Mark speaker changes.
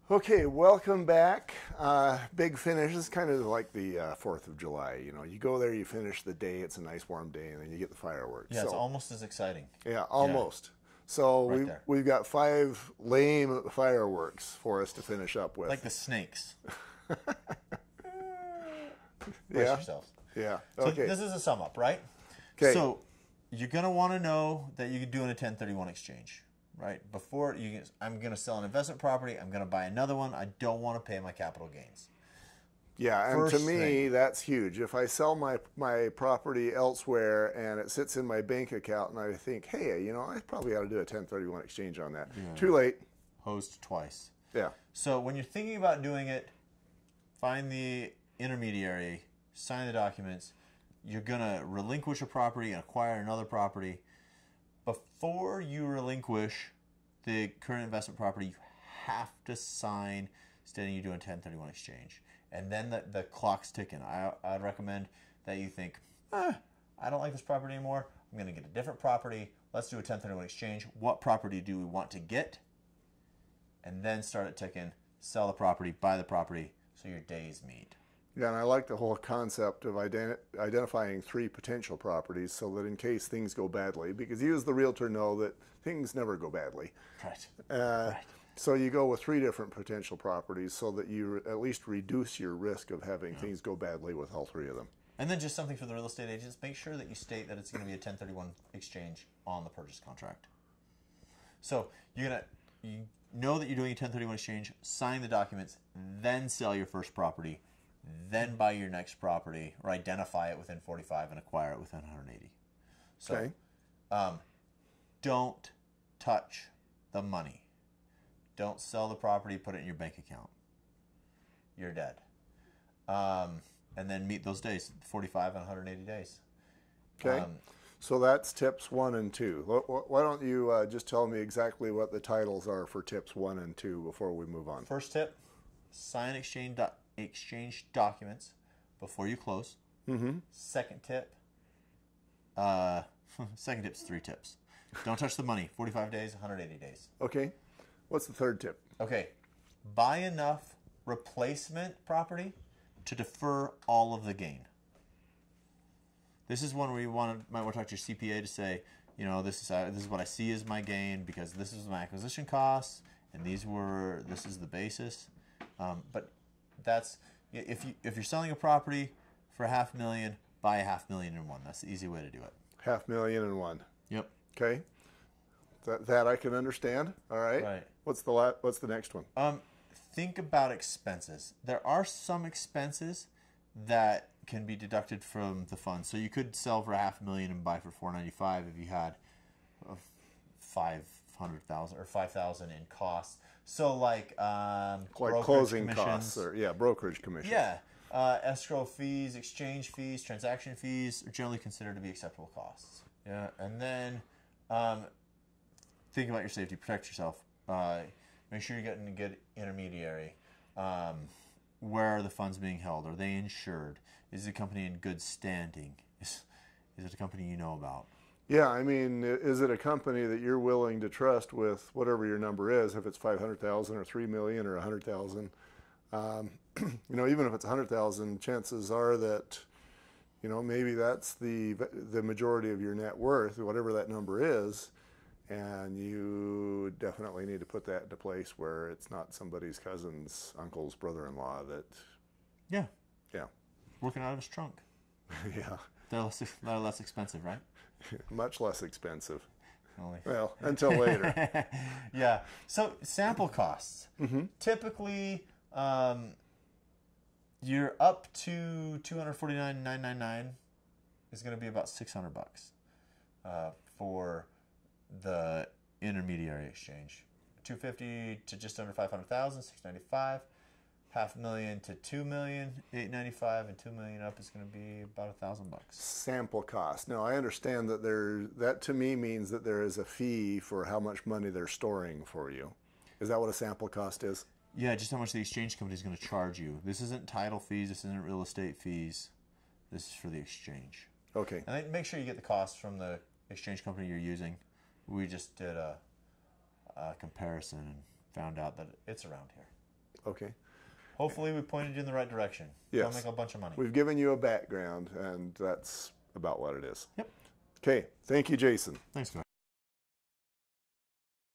Speaker 1: Okay, welcome back. Big finish. This is kind of like the 4th of July. You know, you go there, you finish the day, it's a nice warm day, and then you get the fireworks.
Speaker 2: Yeah, it's almost as exciting.
Speaker 1: Yeah, almost. So we've got 5 lame fireworks for us to finish up with.
Speaker 2: Like the snakes.
Speaker 1: Brace
Speaker 2: yourselves.
Speaker 1: Yeah.
Speaker 2: So
Speaker 1: Okay.
Speaker 2: this is a sum up, right?
Speaker 1: Okay.
Speaker 2: So you're going to want to know that you're doing a 1031 exchange, right? I'm going to sell an investment property. I'm going to buy another one. I don't want to pay my capital gains.
Speaker 1: Yeah, and to me, that's huge. If I sell my property elsewhere and it sits in my bank account and I think, hey, you know, I probably ought to do a 1031 exchange on that. Yeah. Too late.
Speaker 2: Hosed twice.
Speaker 1: Yeah.
Speaker 2: So when you're thinking about doing it, find the intermediary, sign the documents. You're going to relinquish a property and acquire another property. Before you relinquish the current investment property, you have to sign stating you're doing a 1031 exchange. And then the clock's ticking. I'd recommend that you think, I don't like this property anymore. I'm going to get a different property. Let's do a 1031 exchange. What property do we want to get? And then start it ticking. Sell the property, buy the property, so your days meet.
Speaker 1: Yeah, and I like the whole concept of identifying 3 potential properties so that in case things go badly, because you as the realtor know that things never go badly.
Speaker 2: Right.
Speaker 1: Right. So you go with 3 different potential properties so that you at least reduce your risk of having things go badly with all 3 of them.
Speaker 2: And then just something for the real estate agents, make sure that you state that it's going to be a 1031 exchange on the purchase contract. So you know that you're doing a 1031 exchange, sign the documents, then sell your first property, then buy your next property, or identify it within 45 and acquire it within 180. So
Speaker 1: okay.
Speaker 2: Don't touch the money. Don't sell the property, put it in your bank account. You're dead. And then meet those days, 45 and 180 days.
Speaker 1: Okay. So that's tips 1 and 2. Why don't you just tell me exactly what the titles are for tips 1 and 2 before we move on?
Speaker 2: First tip, sign exchange documents before you close.
Speaker 1: Mm-hmm.
Speaker 2: Second tip, second tip's 3 tips. Don't touch the money, 45 days, 180 days.
Speaker 1: Okay. What's the third tip?
Speaker 2: Okay. Buy enough replacement property to defer all of the gain. This is one where you might want to talk to your CPA to say, you know, this is what I see as my gain because this is my acquisition costs and this is the basis. But that's if you're selling a property for $500,000, buy $500,000 in one. That's the easy way to do it.
Speaker 1: $500,000 in one.
Speaker 2: Yep.
Speaker 1: Okay. That I can understand. All right.
Speaker 2: Right.
Speaker 1: What's the next one?
Speaker 2: Think about expenses. There are some expenses that can be deducted from the fund. So you could sell for $500,000 and buy for $495 if you had $500,000 or $5,000 in costs. So like
Speaker 1: closing costs or brokerage commissions.
Speaker 2: Yeah. Escrow fees, exchange fees, transaction fees are generally considered to be acceptable costs. Yeah. And then think about your safety. Protect yourself. Make sure you're getting a good intermediary. Where are the funds being held? Are they insured? Is the company in good standing? Is it a company you know about?
Speaker 1: Yeah, I mean, is it a company that you're willing to trust with whatever your number is? If it's 500,000 or 3 million or 100,000, you know, even if it's 100,000, chances are that, you know, maybe that's the majority of your net worth, whatever that number is. And you definitely need to put that into place where it's not somebody's cousin's uncle's brother-in-law that...
Speaker 2: Yeah.
Speaker 1: Yeah.
Speaker 2: Working out of his trunk.
Speaker 1: Yeah.
Speaker 2: They're less expensive, right?
Speaker 1: Much less expensive.
Speaker 2: Only.
Speaker 1: Well, until later.
Speaker 2: Yeah. So sample costs.
Speaker 1: Mm-hmm.
Speaker 2: Typically, you're up to $249,999 is going to be about $600 for the intermediary exchange. $250,000 to just under $500,000, $695. $500,000 to $2,000,000, $895, and $2 million up is going to be about $1,000.
Speaker 1: Sample cost. Now I understand that that to me means that there is a fee for how much money they're storing for you. Is that what a sample cost is?
Speaker 2: Yeah, just how much the exchange company is going to charge you. This isn't title fees. This isn't real estate fees. This is for the exchange.
Speaker 1: Okay.
Speaker 2: And then make sure you get the cost from the exchange company you're using. We just did a comparison and found out that it's around here.
Speaker 1: Okay.
Speaker 2: Hopefully we pointed you in the right direction.
Speaker 1: Yes.
Speaker 2: Don't make a bunch of money.
Speaker 1: We've given you a background, and that's about what it is.
Speaker 2: Yep.
Speaker 1: Okay. Thank you, Jason.
Speaker 2: Thanks, guys.